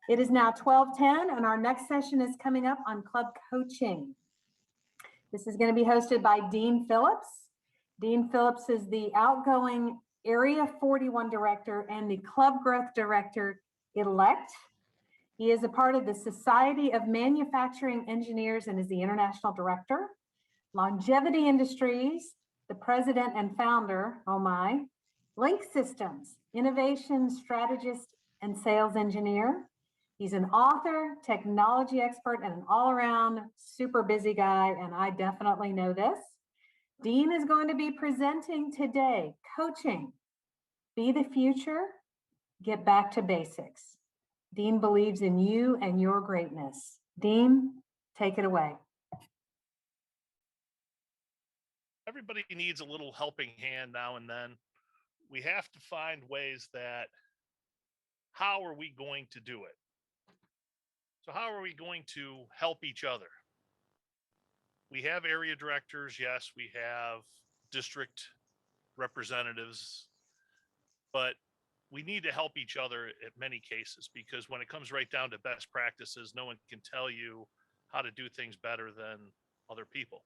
It is now 12:10 and our next session is coming up on club coaching. This is going to be hosted by Dean Phillips. Dean Phillips is the outgoing Area 41 Director and the Club Growth Director elect. He is a part of the Society of Manufacturing Engineers and is the International Director. Longevity Industries, the President and Founder, oh my. Link Systems, Innovation Strategist and Sales Engineer. He's an author, technology expert, and an all-around super busy guy, and I definitely know this. Dean is going to be presenting today, Coaching, Be the Future, Get Back to Basics. Dean believes in you and your greatness. Dean, take it away. Everybody needs a little helping hand now and then. We have to find ways that, how are we going to do it? So how are we going to help each other? We have area directors, yes, we have district representatives, but we need to help each other at many cases, because when it comes right down to best practices, no one can tell you how to do things better than other people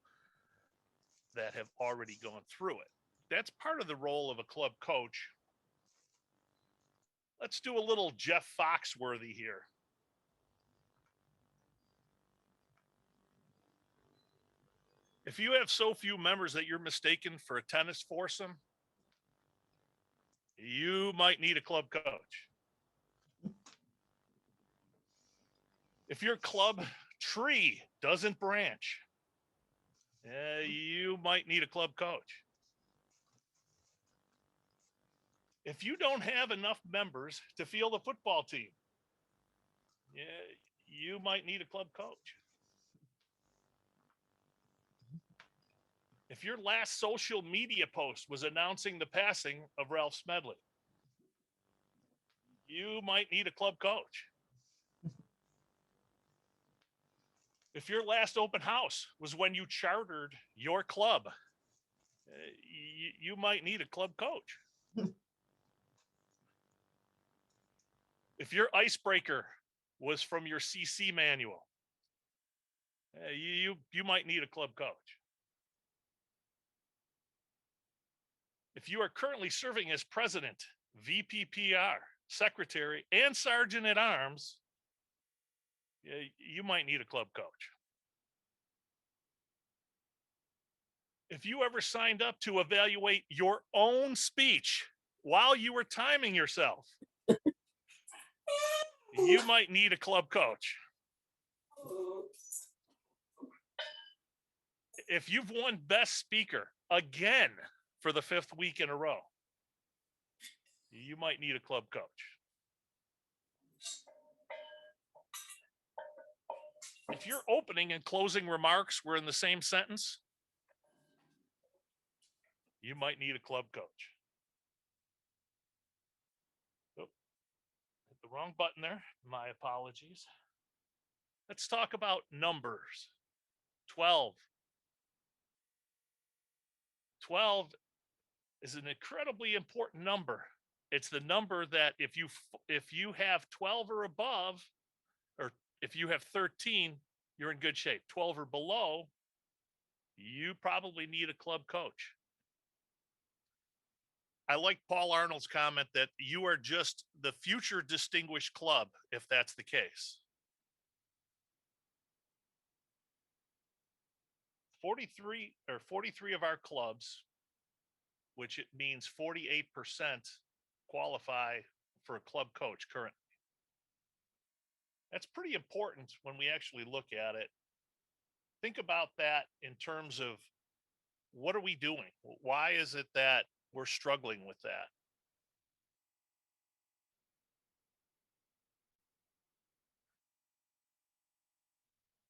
that have already gone through it. That's part of the role of a club coach. Let's do a little Jeff Foxworthy here. If you have so few members that you're mistaken for a tennis foursome, you might need a club coach. If your club tree doesn't branch, you might need a club coach. If you don't have enough members to field a football team, you might need a club coach. If your last social media post was announcing the passing of Ralph Smedley, you might need a club coach. If your last open house was when you chartered your club, you might need a club coach. If your icebreaker was from your CC manual, you might need a club coach. If you are currently serving as president, VPPR, secretary, and sergeant at arms, you might need a club coach. If you ever signed up to evaluate your own speech while you were timing yourself, you might need a club coach. If you've won best speaker again for the 5th week in a row, you might need a club coach. If your opening and closing remarks were in the same sentence, you might need a club coach. Oh, hit the wrong button there. My apologies. Let's talk about numbers. 12. 12 is an incredibly important number. It's the number that if you have 12 or above, or if you have 13, you're in good shape. 12 or below, you probably need a club coach. I like Paul Arnold's comment that you are just the future distinguished club, if that's the case. 43 of our clubs, which it means 48% qualify for a club coach currently. That's pretty important when we actually look at it. Think about that in terms of what are we doing? Why is it that we're struggling with that?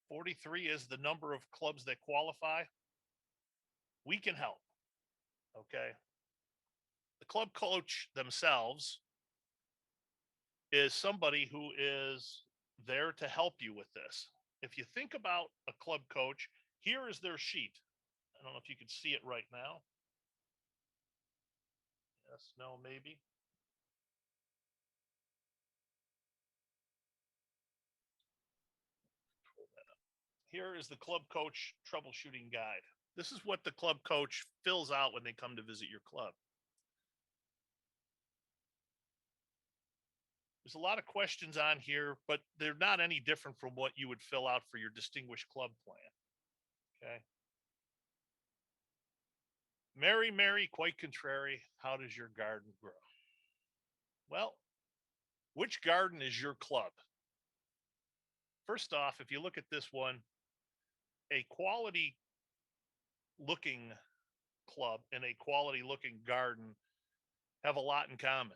"43 is the number of clubs that qualify. We can help. Okay. The club coach themselves is somebody who is there to help you with this. If you think about a club coach, here is their sheet. I don't know if you can see it right now. Yes, no, maybe. here is the club coach troubleshooting guide. This is what the club coach fills out when they come to visit your club. There's a lot of questions on here, but they're not any different from what you would fill out for your distinguished club plan. Okay. Mary, Mary, quite contrary, how does your garden grow? Well, which garden is your club? First off, if you look at this one, a quality looking club and a quality looking garden have a lot in common.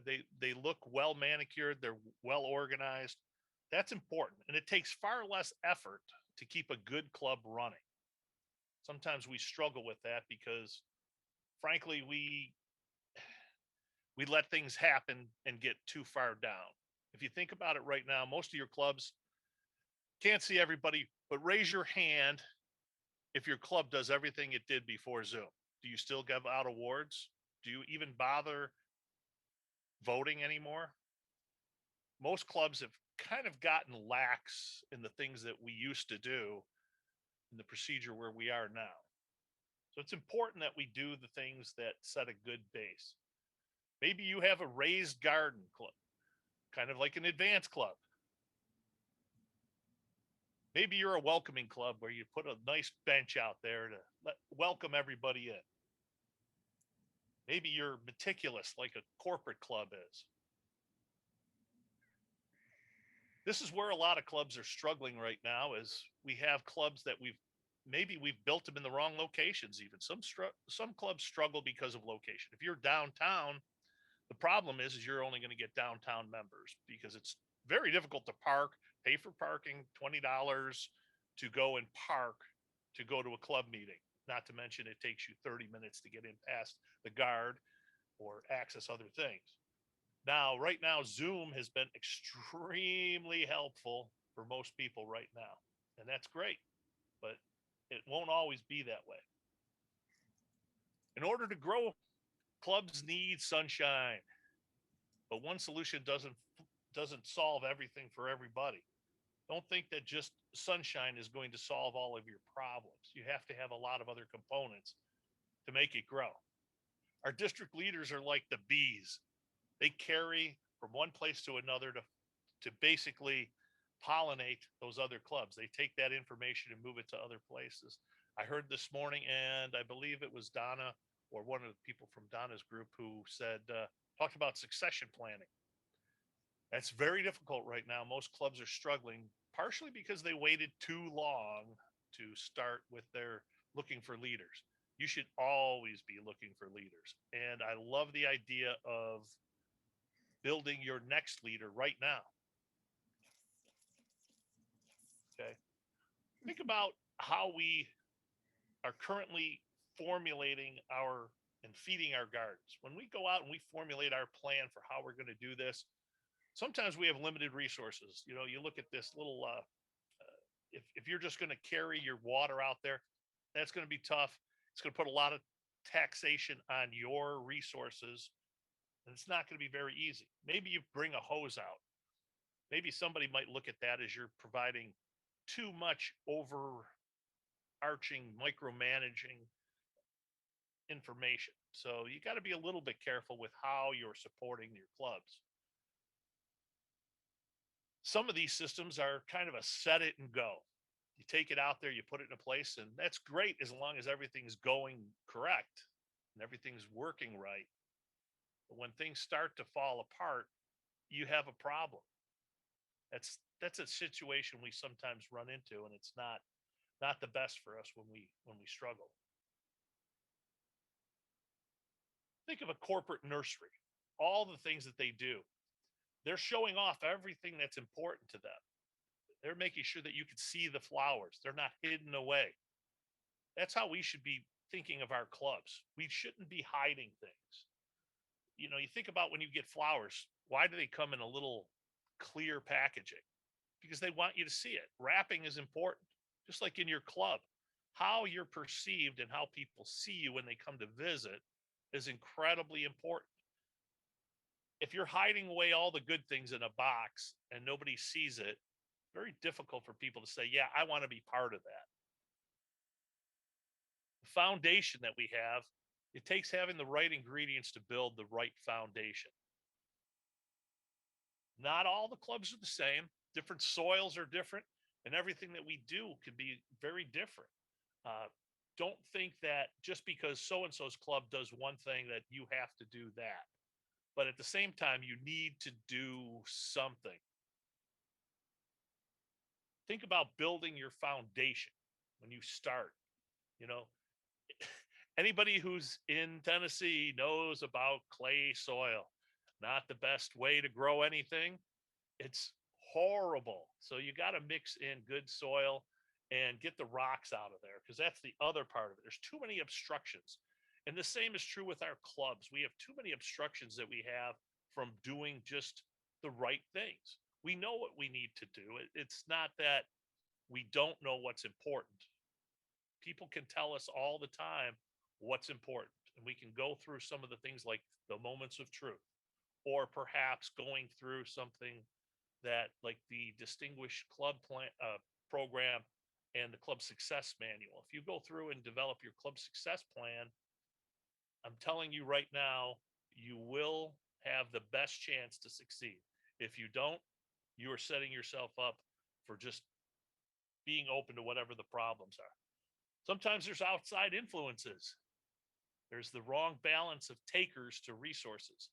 They look well manicured, they're well organized. That's important, and it takes far less effort to keep a good club running. Sometimes we struggle with that because frankly we let things happen and get too far down. If you think about it right now, most of your clubs, can't see everybody, but raise your hand if your club does everything it did before Zoom. Do you still give out awards? Do you even bother voting anymore? Most clubs have kind of gotten lax in the things that we used to do in the procedure where we are now. So it's important that we do the things that set a good base. Maybe you have a raised garden club, kind of like an advanced club. Maybe you're a welcoming club where you put a nice bench out there to welcome everybody in. Maybe you're meticulous like a corporate club is. This is where a lot of clubs are struggling right now, is we have clubs that we've built them in the wrong locations. Even some clubs struggle because of location. If you're downtown, the problem is you're only going to get downtown members because it's very difficult to park, pay for parking, $20 to go and park to go to a club meeting. Not to mention it takes you 30 minutes to get in past the guard or access other things. Now, right now, Zoom has been extremely helpful for most people right now. And that's great, but it won't always be that way. In order to grow, clubs need sunshine, but one solution doesn't solve everything for everybody. Don't think that just sunshine is going to solve all of your problems. You have to have a lot of other components to make it grow. Our district leaders are like the bees. They carry from one place to another to basically pollinate those other clubs. They take that information and move it to other places. I heard this morning, and I believe it was Donna or one of the people from Donna's group who said, talked about succession planning. That's very difficult right now. Most clubs are struggling, partially because they waited too long to start with their looking for leaders. You should always be looking for leaders. And I love the idea of building your next leader right now. Okay. Think about how we are currently formulating and feeding our gardens. When we go out and we formulate our plan for how we're going to do this, sometimes we have limited resources. You know, you look at this little, if you're just going to carry your water out there, that's going to be tough. It's going to put a lot of taxation on your resources, and it's not going to be very easy. Maybe you bring a hose out. Maybe somebody might look at that as you're providing too much overarching, micromanaging information. So you got to be a little bit careful with how you're supporting your clubs. Some of these systems are kind of a set it and go. You take it out there, you put it in a place, and that's great as long as everything's going correct and everything's working right. But when things start to fall apart, you have a problem. That's a situation we sometimes run into, and it's not the best for us when we struggle. Think of a corporate nursery, all the things that they do. They're showing off everything that's important to them. They're making sure that you can see the flowers. They're not hidden away. That's how we should be thinking of our clubs. We shouldn't be hiding things. You know, you think about when you get flowers, why do they come in a little clear packaging? Because they want you to see it. Wrapping is important, just like in your club. How you're perceived and how people see you when they come to visit is incredibly important. If you're hiding away all the good things in a box and nobody sees it, very difficult for people to say, yeah, I want to be part of that. The foundation that we have, it takes having the right ingredients to build the right foundation. Not all the clubs are the same. Different soils are different, and everything that we do could be very different. Don't think that just because so-and-so's club does one thing that you have to do that. But at the same time, you need to do something. Think about building your foundation when you start. You know, anybody who's in Tennessee knows about clay soil. Not the best way to grow anything. It's horrible. So you got to mix in good soil and get the rocks out of there, because that's the other part of it. There's too many obstructions. And the same is true with our clubs. We have too many obstructions that we have from doing just the right things. We know what we need to do. It's not that we don't know what's important. People can tell us all the time what's important. And we can go through some of the things like the moments of truth, or perhaps going through something that like the distinguished club program and the club success manual. If you go through and develop your club success plan, I'm telling you right now, you will have the best chance to succeed. If you don't, you are setting yourself up for just being open to whatever the problems are. Sometimes there's outside influences. There's the wrong balance of takers to resources.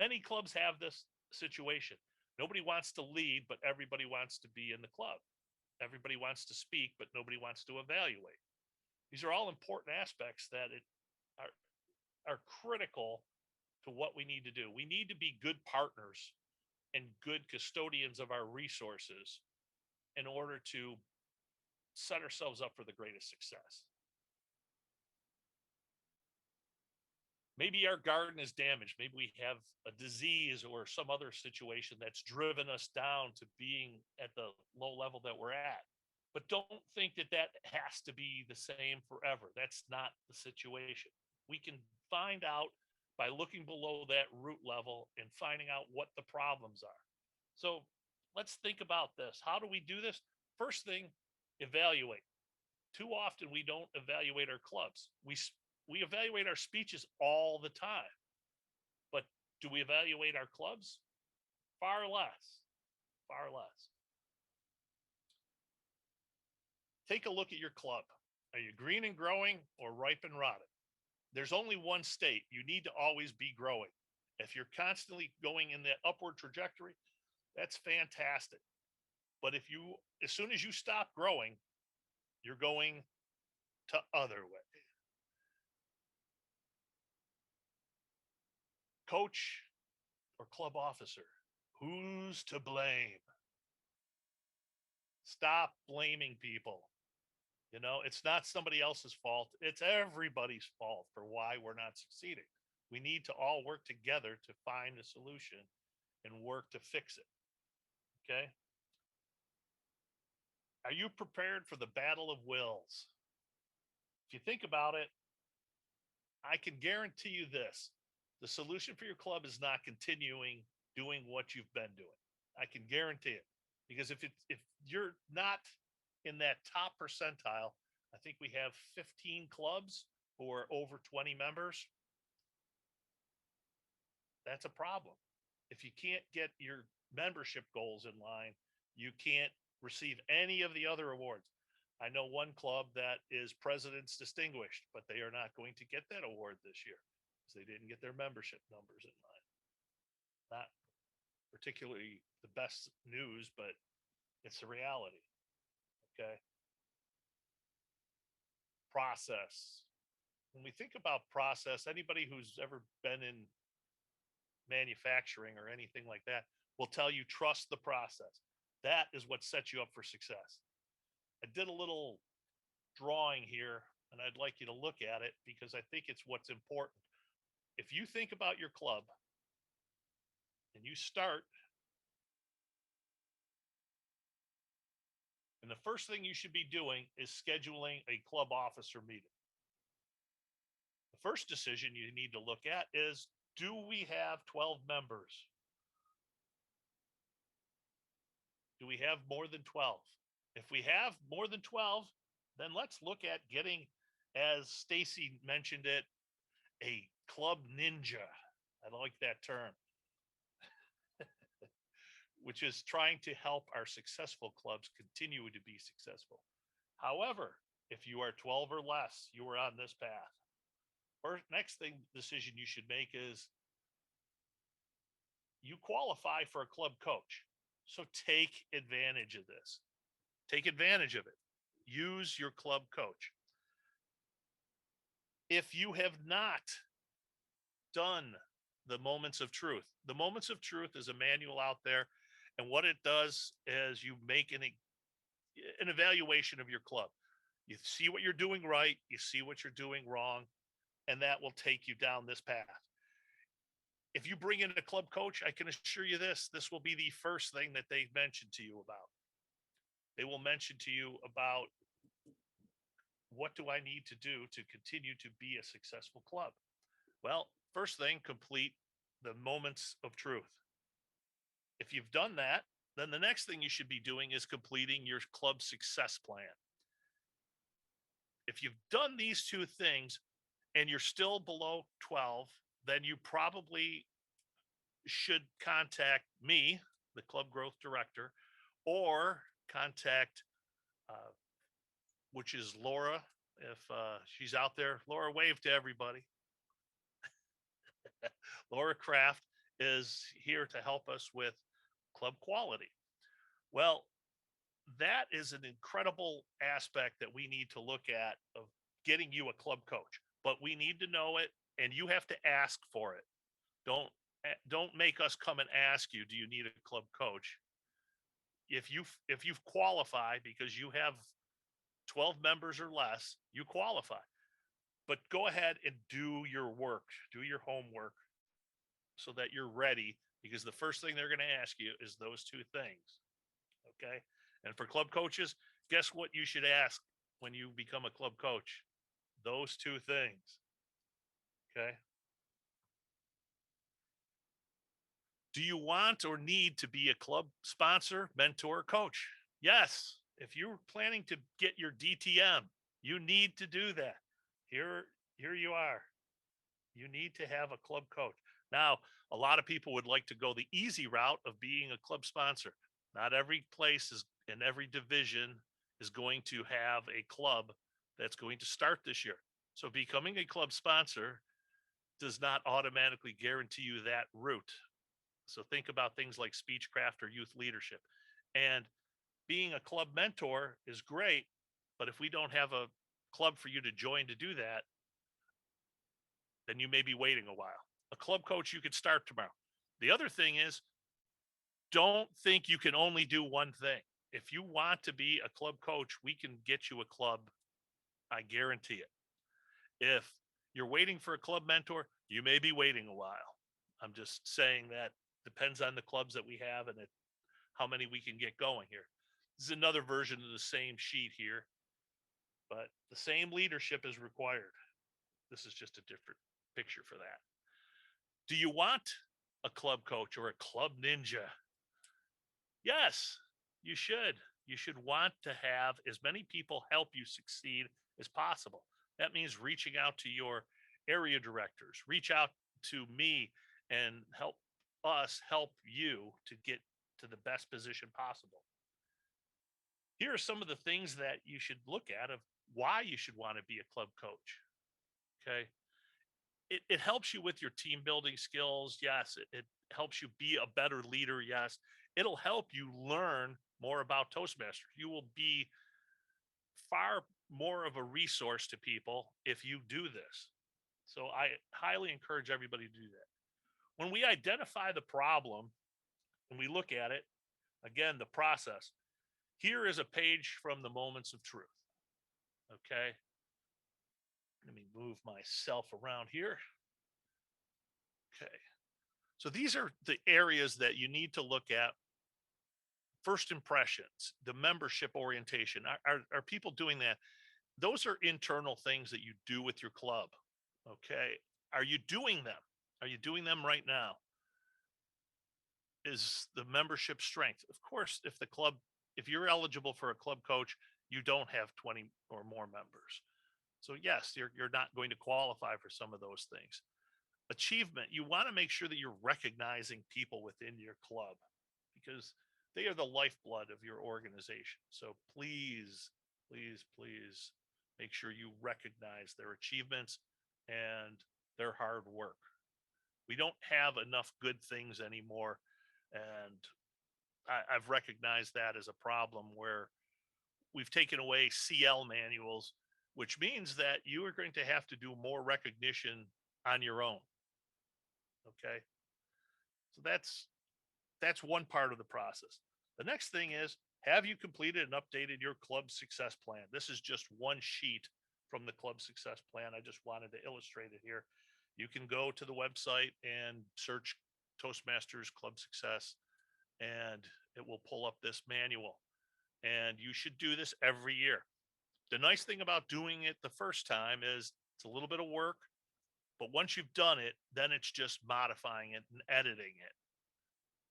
Many clubs have this situation. Nobody wants to lead, but everybody wants to be in the club. Everybody wants to speak, but nobody wants to evaluate. These are all important aspects that are critical to what we need to do. We need to be good partners and good custodians of our resources in order to set ourselves up for the greatest success. Maybe our garden is damaged. Maybe we have a disease or some other situation that's driven us down to being at the low level that we're at. But don't think that that has to be the same forever. That's not the situation. We can find out by looking below that root level and finding out what the problems are. So let's think about this. How do we do this? First thing, evaluate. Too often we don't evaluate our clubs. We evaluate our speeches all the time, but do we evaluate our clubs? Far less, far less. Take a look at your club. Are you green and growing or ripe and rotted? There's only one state. You need to always be growing. If you're constantly going in that upward trajectory, that's fantastic. But if you, as soon as you stop growing, you're going to other way. Coach or club officer, who's to blame? Stop blaming people. You know, it's not somebody else's fault. It's everybody's fault for why we're not succeeding. We need to all work together to find a solution and work to fix it. Okay. Are you prepared for the battle of wills? If you think about it, I can guarantee you this. The solution for your club is not continuing doing what you've been doing. I can guarantee it. Because if you're not in that top percentile, I think we have 15 clubs who are over 20 members. That's a problem. If you can't get your membership goals in line, you can't receive any of the other awards. I know one club that is President's Distinguished, but they are not going to get that award this year because they didn't get their membership numbers in line. Not particularly the best news, but it's a reality. Okay. Process. When we think about process, anybody who's ever been in manufacturing or anything like that will tell you trust the process. That is what sets you up for success. I did a little drawing here and I'd like you to look at it because I think it's what's important. If you think about your club and you start, and the first thing you should be doing is scheduling a club officer meeting. The first decision you need to look at is, do we have 12 members? Do we have more than 12? If we have more than 12, then let's look at getting, as Stacy mentioned it, a club ninja. I like that term, which is trying to help our successful clubs continue to be successful. However, if you are 12 or less, you are on this path. First, next decision you should make is you qualify for a club coach. So take advantage of this. Take advantage of it. Use your club coach. If you have not done the Moments of Truth, the Moments of Truth is a manual out there. And what it does is you make an evaluation of your club. You see what you're doing right, you see what you're doing wrong, and that will take you down this path. If you bring in a club coach, I can assure you this will be the first thing that they mention to you about. They will mention to you about, what do I need to do to continue to be a successful club? Well, first thing, complete the Moments of Truth. If you've done that, then the next thing you should be doing is completing your club success plan. If you've done these two things and you're still below 12, then you probably should contact me, the club growth director, or contact, which is Laura, if she's out there. Laura, wave to everybody. Laura Kraft is here to help us with club quality. Well, that is an incredible aspect that we need to look at of getting you a club coach, but we need to know it, and you have to ask for it. Don't make us come and ask you, do you need a club coach? If you've qualified because you have 12 members or less, you qualify. But go ahead and do your work, do your homework so that you're ready, because the first thing they're going to ask you is those two things. Okay? And for club coaches, guess what you should ask when you become a club coach? Those two things. Okay? Do you want or need to be a club sponsor, mentor, coach? Yes. If you're planning to get your DTM, you need to do that. Here you are. You need to have a club coach. Now, a lot of people would like to go the easy route of being a club sponsor. Not every place is in every division is going to have a club that's going to start this year. So becoming a club sponsor does not automatically guarantee you that route. So think about things like Speechcraft or youth leadership. And being a club mentor is great, but if we don't have a club for you to join to do that, then you may be waiting a while. A club coach, you could start tomorrow. The other thing is, don't think you can only do one thing. If you want to be a club coach, we can get you a club. I guarantee it. If you're waiting for a club mentor, you may be waiting a while. I'm just saying that depends on the clubs that we have and how many we can get going here. This is another version of the same sheet here, but the same leadership is required. This is just a different picture for that. Do you want a club coach or a club ninja? Yes, you should. You should want to have as many people help you succeed as possible. That means reaching out to your area directors, reach out to me and help us help you to get to the best position possible. Here are some of the things that you should look at of why you should want to be a club coach. Okay. It helps you with your team building skills. Yes. It helps you be a better leader. Yes. It'll help you learn more about Toastmasters. You will be far more of a resource to people if you do this. So I highly encourage everybody to do that. When we identify the problem and we look at it, again, the process, here is a page from the Moments of Truth. Okay. Let me move myself around here. Okay. So these are the areas that you need to look at. First impressions, the membership orientation. Are people doing that? Those are internal things that you do with your club. Okay. Are you doing them? Are you doing them right now? is the membership strength. Of course, if you're eligible for a club coach, you don't have 20 or more members. So yes, you're not going to qualify for some of those things. Achievement, you want to make sure that you're recognizing people within your club because they are the lifeblood of your organization. So please, please, please make sure you recognize their achievements and their hard work. We don't have enough good things anymore. And I've recognized that as a problem where we've taken away CL manuals, which means that you are going to have to do more recognition on your own. Okay. So that's one part of the process. The next thing is, have you completed and updated your club success plan? This is just one sheet from the club success plan. I just wanted to illustrate it here. You can go to the website and search Toastmasters Club Success, and it will pull up this manual. And you should do this every year. The nice thing about doing it the first time is it's a little bit of work, but once you've done it, then it's just modifying it and editing it.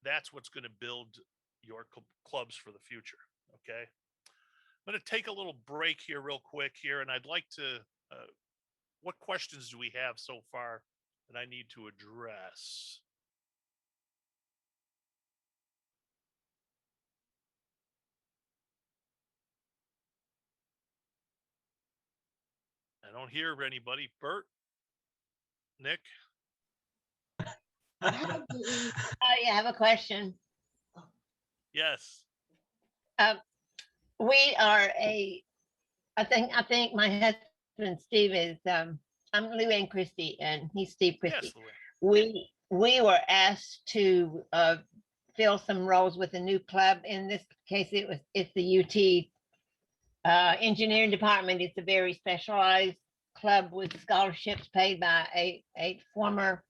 That's what's going to build your clubs for the future. Okay. I'm going to take a little break here real quick here. And I'd like to, what questions do we have so far that I need to address? I don't hear anybody. Bert, Nick. Oh, yeah, I have a question. Yes. We are I think my husband Steve is I'm Lou Ann Christie and he's Steve Christie. Yes, Lou. We were asked to fill some roles with a new club. In this case, it's the UT engineering department. It's a very specialized club with scholarships paid by a former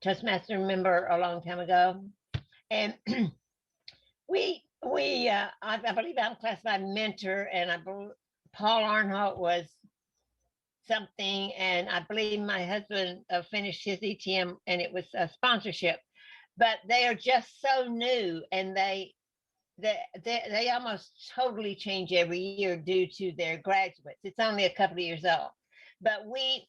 Toastmaster member a long time ago. And I believe I'm classified mentor, and I believe Paul Arnholt was something, and I believe my husband finished his ETM, and it was a sponsorship. But they are just so new, and they almost totally change every year due to their graduates. It's only a couple of years old, but we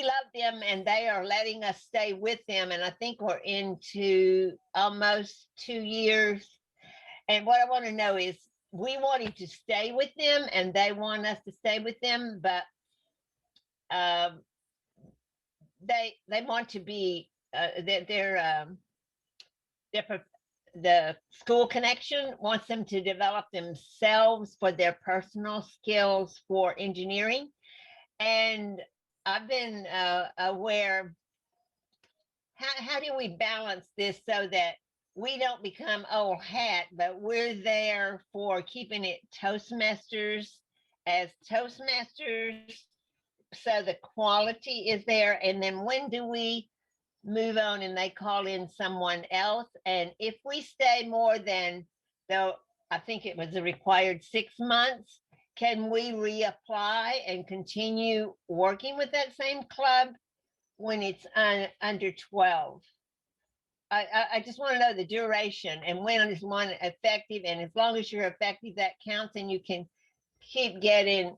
love them and they are letting us stay with them. And I think we're into almost 2 years. And what I want to know is we wanting to stay with them and they want us to stay with them, but they want to be the school connection wants them to develop themselves for their personal skills for engineering. And I've been aware, how do we balance this so that we don't become old hat, but we're there for keeping it Toastmasters as Toastmasters, so the quality is there. And then when do we move on and they call in someone else? And if we stay more than, though I think it was a required 6 months, can we reapply and continue working with that same club when it's under 12? I just want to know the duration and when is one effective. And as long as you're effective, that counts, and you can keep getting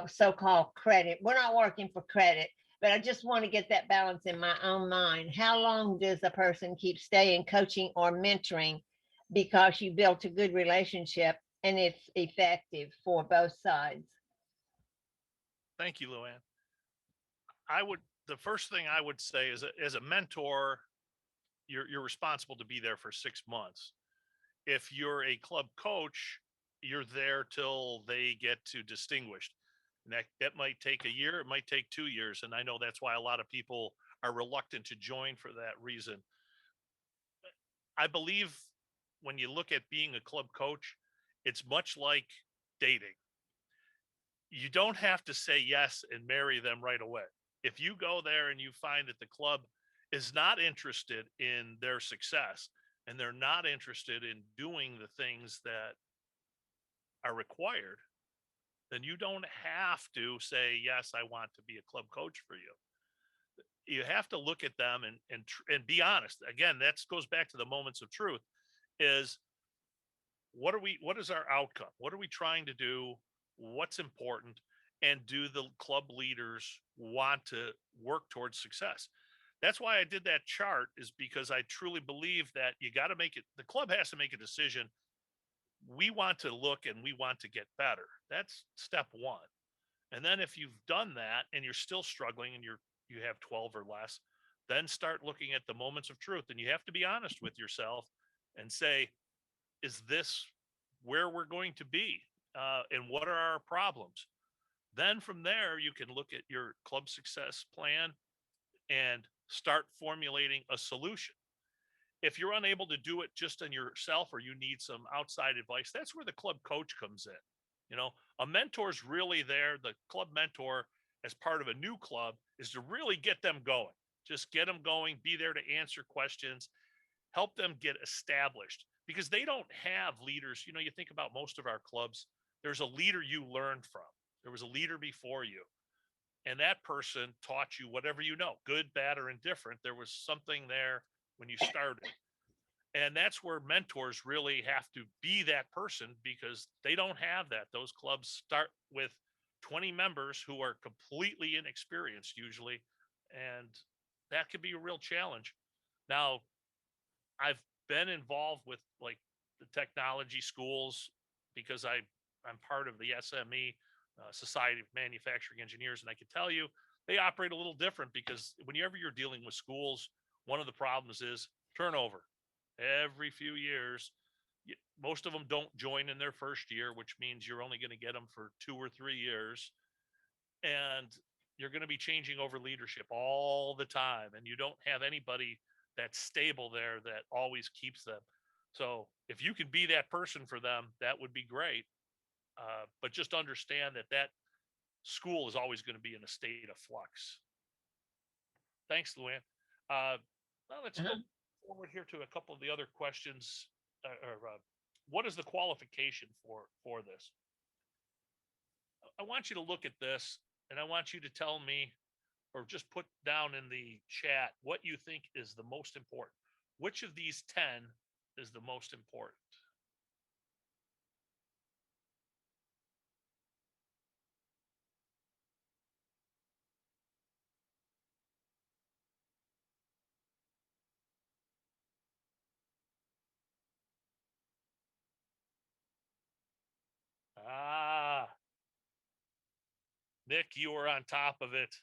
so-called credit. We're not working for credit, but I just want to get that balance in my own mind. How long does a person keep staying coaching or mentoring because you built a good relationship and it's effective for both sides? Thank you, Luann. The first thing I would say is, as a mentor, you're responsible to be there for 6 months. If you're a club coach, you're there till they get to distinguished. And that might take a year, it might take 2 years. And I know that's why a lot of people are reluctant to join for that reason. I believe when you look at being a club coach, it's much like dating. You don't have to say yes and marry them right away. If you go there and you find that the club is not interested in their success and they're not interested in doing the things that are required, then you don't have to say, yes, I want to be a club coach for you. You have to look at them and be honest. Again, that goes back to the moments of truth. Is what is our outcome? What are we trying to do? What's important? And do the club leaders want to work towards success? That's why I did that chart, is because I truly believe that you got to make it, the club has to make a decision. We want to look and we want to get better. That's step one. And then if you've done that and you're still struggling and you have 12 or less, then start looking at the moments of truth. And you have to be honest with yourself and say, is this where we're going to be? And what are our problems? Then from there, you can look at your club success plan and start formulating a solution. If you're unable to do it just on yourself, or you need some outside advice, that's where the club coach comes in. You know, a mentor's really there. The club mentor, as part of a new club, is to really get them going. Just get them going, be there to answer questions, help them get established, because they don't have leaders. You know, you think about most of our clubs, there's a leader you learned from. There was a leader before you, and that person taught you whatever you know, good, bad, or indifferent. There was something there when you started. And that's where mentors really have to be that person, because they don't have that. Those clubs start with 20 members who are completely inexperienced usually, and that could be a real challenge. Now, I've been involved with like the technology schools, because I'm part of the SME, Society of Manufacturing Engineers, and I can tell you they operate a little different, because whenever you're dealing with schools, one of the problems is turnover. Every few years, most of them don't join in their first year, which means you're only going to get them for 2 or 3 years, and you're going to be changing over leadership all the time, and you don't have anybody that's stable there that always keeps them. So if you can be that person for them, that would be great. But just understand that that school is always going to be in a state of flux. Thanks, Luann. Well, let's go forward here to a couple of the other questions. What is the qualification for this? I want you to look at this, and I want you to tell me, or just put down in the chat, what you think is the most important. Which of these 10 is the most important? Ah, Nick, you were on top of it.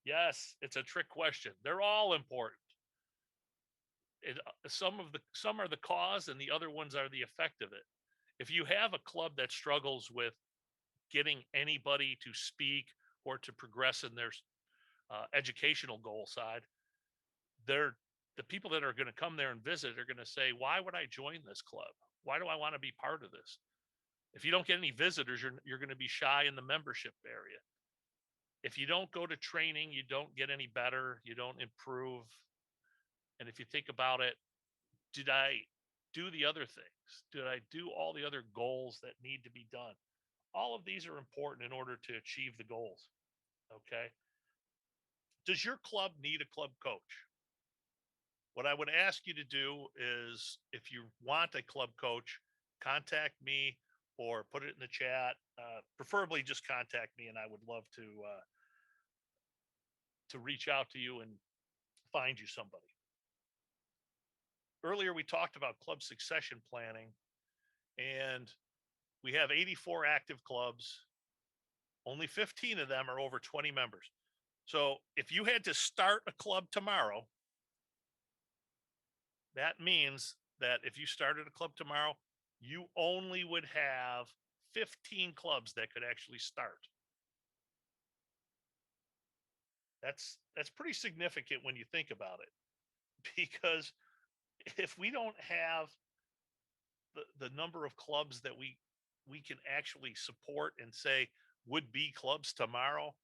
Yes, it's a trick question. They're all important. Some are the cause, and the other ones are the effect of it. If you have a club that struggles with getting anybody to speak or to progress in their educational goal side, they're the people that are going to come there and visit are going to say, why would I join this club? Why do I want to be part of this? If you don't get any visitors, you're going to be shy in the membership area. If you don't go to training, you don't get any better, you don't improve. And if you think about it, did I do the other things? Did I do all the other goals that need to be done? All of these are important in order to achieve the goals. Okay. Does your club need a club coach? What I would ask you to do is, if you want a club coach, contact me or put it in the chat. Preferably just contact me, and I would love to reach out to you and find you somebody. Earlier, we talked about club succession planning, and we have 84 active clubs. Only 15 of them are over 20 members. So if you had to start a club tomorrow, that means that if you started a club tomorrow, you only would have 15 clubs that could actually start. That's pretty significant when you think about it, because if we don't have the number of clubs that we can actually support and say would be clubs tomorrow,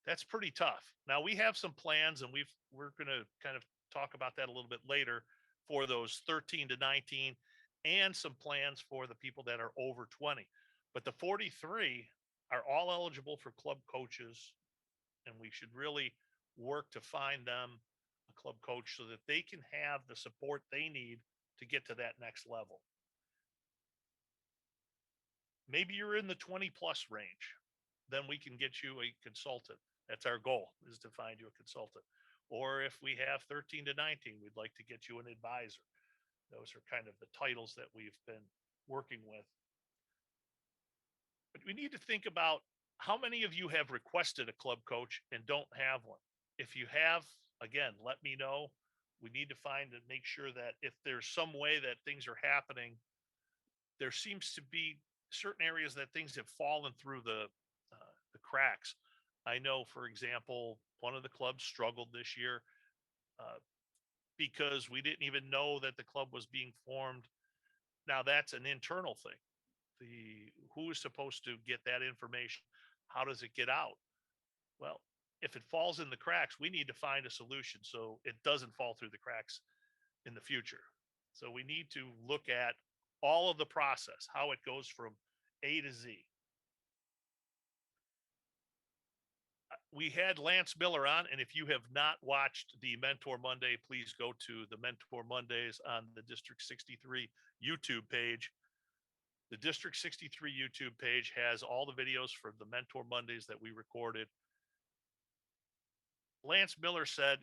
that's pretty tough. Now we have some plans, and we're going to kind of talk about that a little bit later, for those 13 to 19, and some plans for the people that are over 20. But the 43, are all eligible for club coaches, and we should really work to find them a club coach so that they can have the support they need to get to that next level. Maybe you're in the 20 plus range, then we can get you a consultant. That's our goal, is to find you a consultant. Or if we have 13 to 19, we'd like to get you an advisor. Those are kind of the titles that we've been working with. But we need to think about how many of you have requested a club coach and don't have one. If you have, again, let me know. We need to find and make sure that if there's some way that things are happening, there seems to be certain areas that things have fallen through the cracks. I know, for example, one of the clubs struggled this year because we didn't even know that the club was being formed. Now that's an internal thing. Who is supposed to get that information? How does it get out? Well, if it falls in the cracks, we need to find a solution so it doesn't fall through the cracks in the future. So we need to look at all of the process, how it goes from A to Z. We had Lance Miller on, and if you have not watched the Mentor Monday, please go to the Mentor Mondays on the District 63 YouTube page. The District 63 YouTube page has all the videos from the Mentor Mondays that we recorded. Lance Miller said,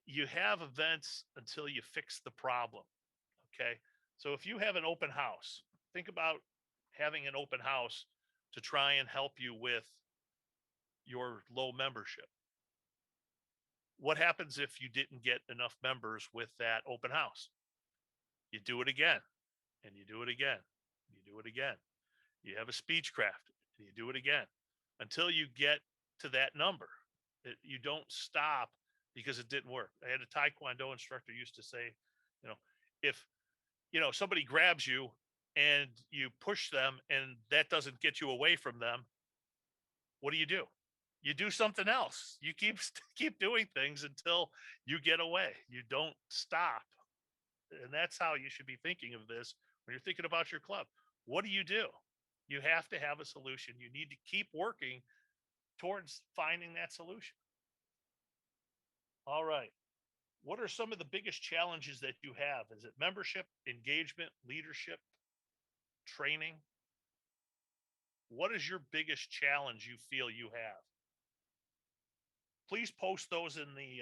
you have events until you fix the problem. Okay. So if you have an open house, think about having an open house to try and help you with your low membership. What happens if you didn't get enough members with that open house? You do it again, and you do it again. You do it again. You have a speech craft, and you do it again until you get to that number. You don't stop because it didn't work. I had a Taekwondo instructor used to say, if somebody grabs you and you push them and that doesn't get you away from them, what do? You do something else. You keep doing things until you get away. You don't stop. And that's how you should be thinking of this when you're thinking about your club. What do? You have to have a solution. You need to keep working towards finding that solution. All right. What are some of the biggest challenges that you have? Is it membership, engagement, leadership, training? What is your biggest challenge you feel you have? Please post those in the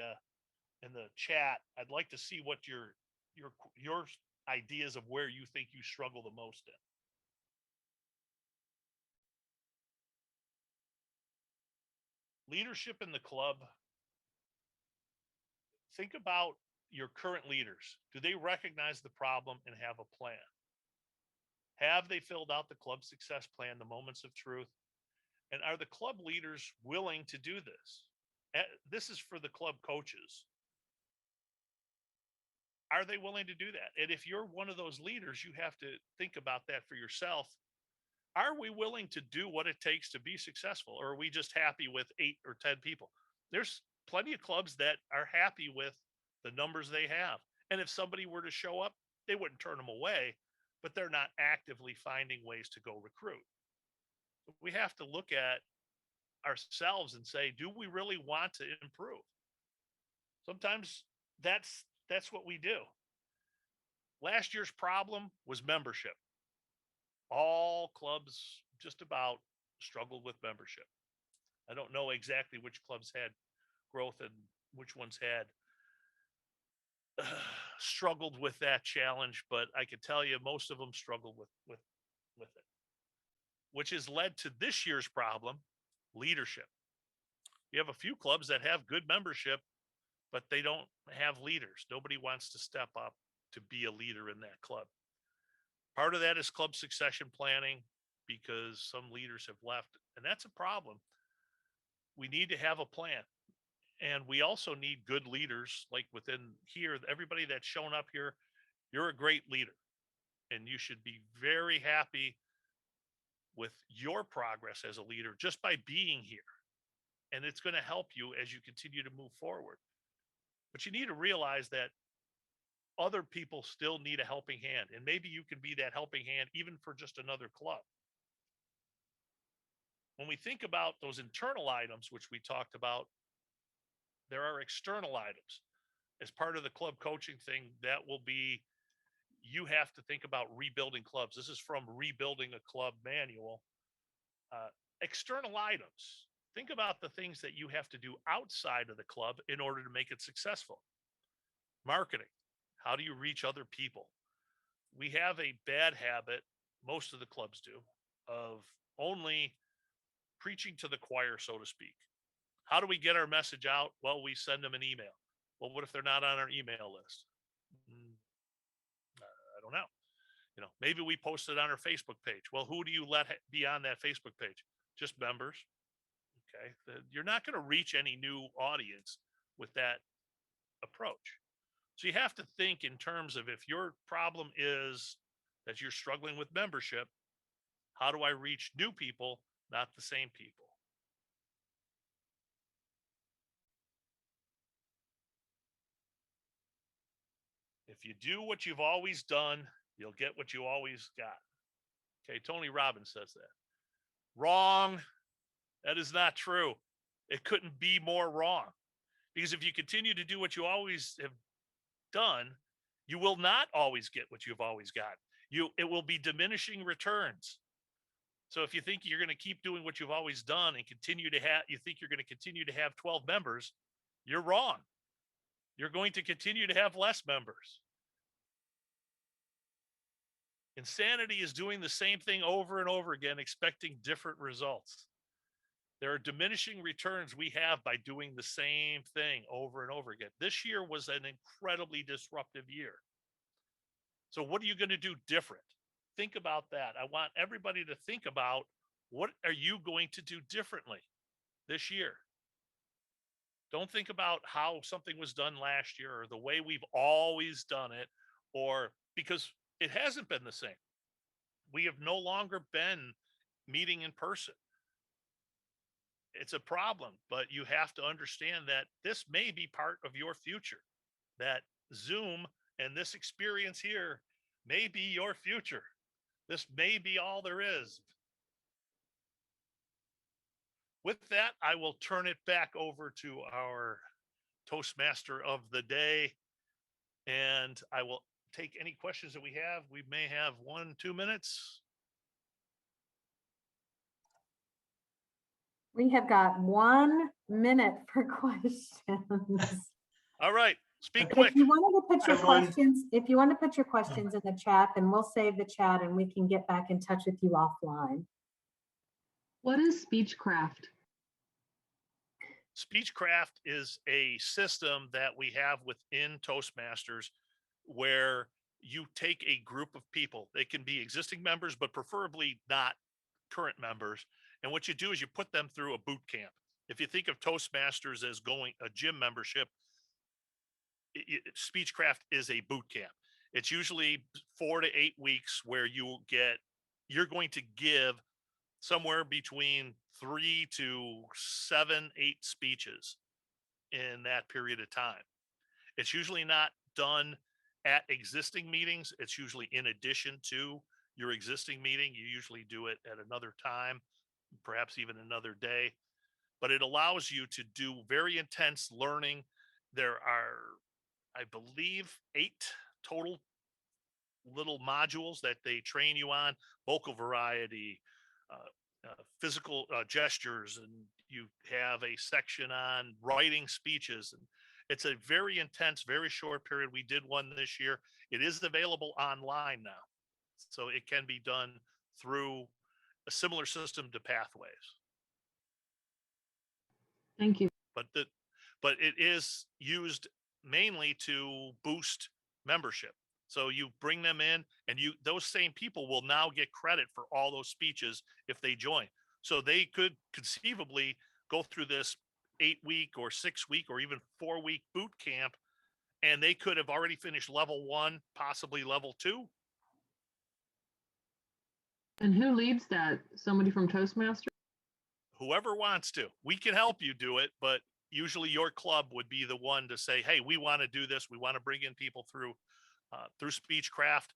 chat. I'd like to see what your ideas of where you think you struggle the most in. Leadership in the club. Think about your current leaders. Do they recognize the problem and have a plan? Have they filled out the club success plan, the moments of truth? And are the club leaders willing to do this? This is for the club coaches. Are they willing to do that? And if you're one of those leaders, you have to think about that for yourself. Are we willing to do what it takes to be successful? Or are we just happy with 8 or 10 people? There's plenty of clubs that are happy with the numbers they have. And if somebody were to show up, they wouldn't turn them away, but they're not actively finding ways to go recruit. We have to look at ourselves and say, do we really want to improve? Sometimes that's what we do. Last year's problem was membership. All clubs just about struggled with membership. I don't know exactly which clubs had growth and which ones had struggled with that challenge, but I can tell you most of them struggled with it, which has led to this year's problem, leadership. You have a few clubs that have good membership, but they don't have leaders. Nobody wants to step up to be a leader in that club. Part of that is club succession planning because some leaders have left, and that's a problem. We need to have a plan. And we also need good leaders, like within here, everybody that's shown up here, you're a great leader. And you should be very happy with your progress as a leader just by being here. And it's going to help you as you continue to move forward. But you need to realize that other people still need a helping hand. And maybe you can be that helping hand even for just another club. when we think about those internal items, which we talked about, there are external items. As part of the club coaching thing, that will be, you have to think about rebuilding clubs. This is from Rebuilding a Club Manual. External items. Think about the things that you have to do outside of the club in order to make it successful. Marketing. How do you reach other people? We have a bad habit, most of the clubs do, of only preaching to the choir, so to speak. How do we get our message out? Well, we send them an email. Well, what if they're not on our email list? I don't know. You know, maybe we post it on our Facebook page. Well, who do you let be on that Facebook page? Just members. Okay. You're not going to reach any new audience with that approach. So you have to think in terms of, if your problem is that you're struggling with membership, how do I reach new people, not the same people? If you do what you've always done, you'll get what you always got. Okay, Tony Robbins says that. Wrong. That is not true. It couldn't be more wrong. Because if you continue to do what you always have done, you will not always get what you've always got. It will be diminishing returns. So if you think you're going to keep doing what you've always done and you think you're going to continue to have 12 members, you're wrong. You're going to continue to have less members. Insanity is doing the same thing over and over again, expecting different results. There are diminishing returns we have by doing the same thing over and over again. This year was an incredibly disruptive year. So what are you going to do different? Think about that. I want everybody to think about, what are you going to do differently this year? Don't think about how something was done last year or the way we've always done it, or because it hasn't been the same. We have no longer been meeting in person. It's a problem, but you have to understand that this may be part of your future, that Zoom and this experience here may be your future. This may be all there is. With that, I will turn it back over to our Toastmaster of the day, and I will take any questions that we have. We may have 1-2 minutes. We have got 1 minute for questions. All right, speak quick. If you wanted to put your Everyone. questions, if you want to put your questions in the chat, then we'll save the chat and we can get back in touch with you offline. What is Speechcraft? Speechcraft is a system that we have within Toastmasters where you take a group of people. They can be existing members, but preferably not current members. And what you do is you put them through a boot camp. If you think of Toastmasters as going a gym membership, Speechcraft is a boot camp. It's usually 4 to 8 weeks where you're going to give somewhere between 3 to 7, 8 speeches in that period of time. It's usually not done at existing meetings. It's usually in addition to your existing meeting. You usually do it at another time, perhaps even another day, but it allows you to do very intense learning. There are, I believe, 8 total little modules that they train you on: vocal variety, physical gestures, and you have a section on writing speeches. And it's a very intense, very short period. We did one this year. It is available online now, so it can be done through a similar system to Pathways. Thank you. But it is used mainly to boost membership. So you bring them in, and those same people will now get credit for all those speeches if they join. So they could conceivably go through this 8-week or 6-week or even 4-week boot camp, and they could have already finished level 1, possibly level 2. And who leads that? Somebody from Toastmasters? Whoever wants to. We can help you do it, but usually your club would be the one to say, hey, we want to do this. We want to bring in people through Speechcraft.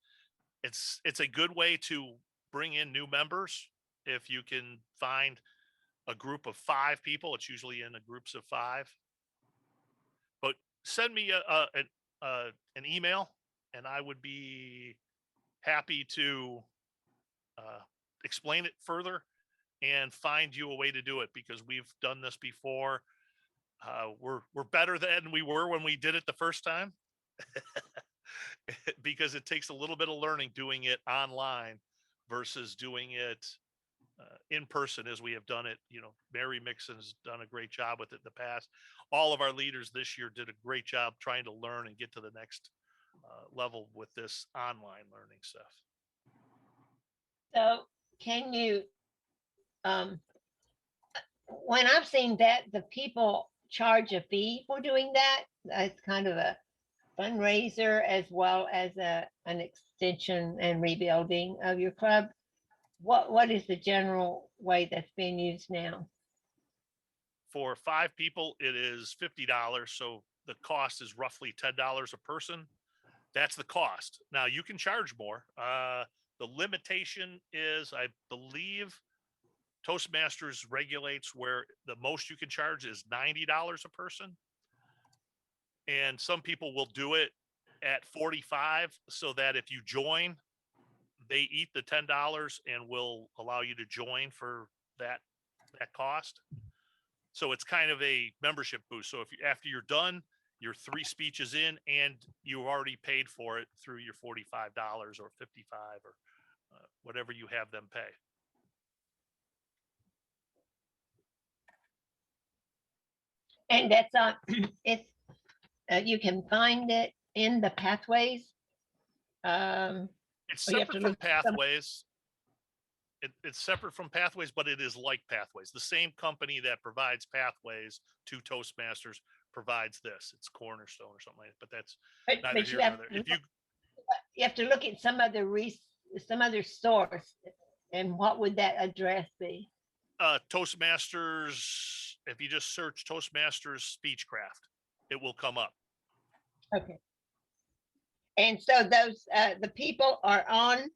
It's a good way to bring in new members if you can find a group of 5 people. It's usually in groups of 5. But send me an email, and I would be happy to explain it further and find you a way to do it, because we've done this before. We're better than we were when we did it the first time, because it takes a little bit of learning doing it online versus doing it in person, as we have done it. Mary Mixon's done a great job with it in the past. All of our leaders this year did a great job trying to learn and get to the next level with this online learning stuff. So can you, when I've seen that, the people charge a fee for doing that. That's kind of a fundraiser as well as an extension and rebuilding of your club. What is the general way that's being used now? For 5 people, it is $50. So the cost is roughly $10 a person. That's the cost. Now you can charge more. The limitation is, I believe, Toastmasters regulates where the most you can charge is $90 a person. And some people will do it at $45, so that if you join, they eat the $10 and will allow you to join for that cost. So it's kind of a membership boost. So if you, after you're done, you're 3 speeches in and you already paid for it through your $45 or $55 or whatever you have them pay. And that's on, it's, you can find it in the pathways. It's Or you have separate to from look some- pathways. It's separate from pathways, but it is like pathways. The same company that provides pathways to Toastmasters provides this. It's Cornerstone or something like that, but that's neither but here you nor have, there. If you have to look at some other source, and what would that address be? Toastmasters, if you just search Toastmasters Speechcraft, it will come up. Okay. And so those, the people are on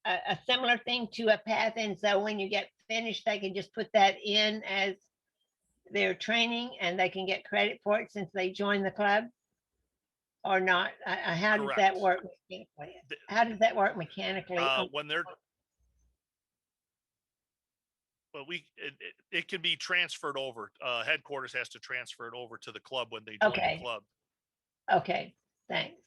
a similar thing to a path, and so when you get finished, they can just put that in as their training, and they can get credit for it since they joined the club, or not? How does that Correct. work mechanically? How does that work mechanically? When they're, well, it can be transferred over. Headquarters has to transfer it over to the club when they join Okay. the club. Okay, thanks.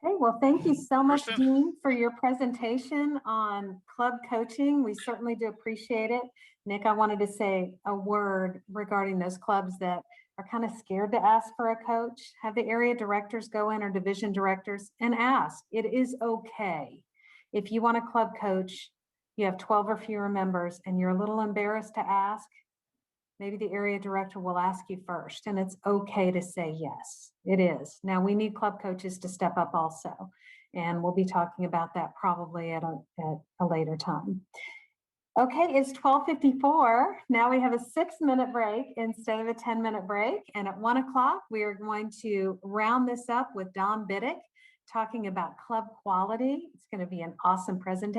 Okay, well, thank you so much, Kristen? Dean, for your presentation on club coaching. We certainly do appreciate it. Nick, I wanted to say a word regarding those clubs that are kind of scared to ask for a coach. Have the area directors go in, or division directors, and ask. It is okay. If you want a club coach, you have 12 or fewer members, and you're a little embarrassed to ask, maybe the area director will ask you first, and it's okay to say yes. It is. Now, we need club coaches to step up also, and we'll be talking about that probably at a later time. Okay, it's 12:54. Now we have a 6-minute break instead of a 10-minute break, and at 1 o'clock, we are going to round this up with Don Biddick talking about club quality. It's going to be an awesome presentation.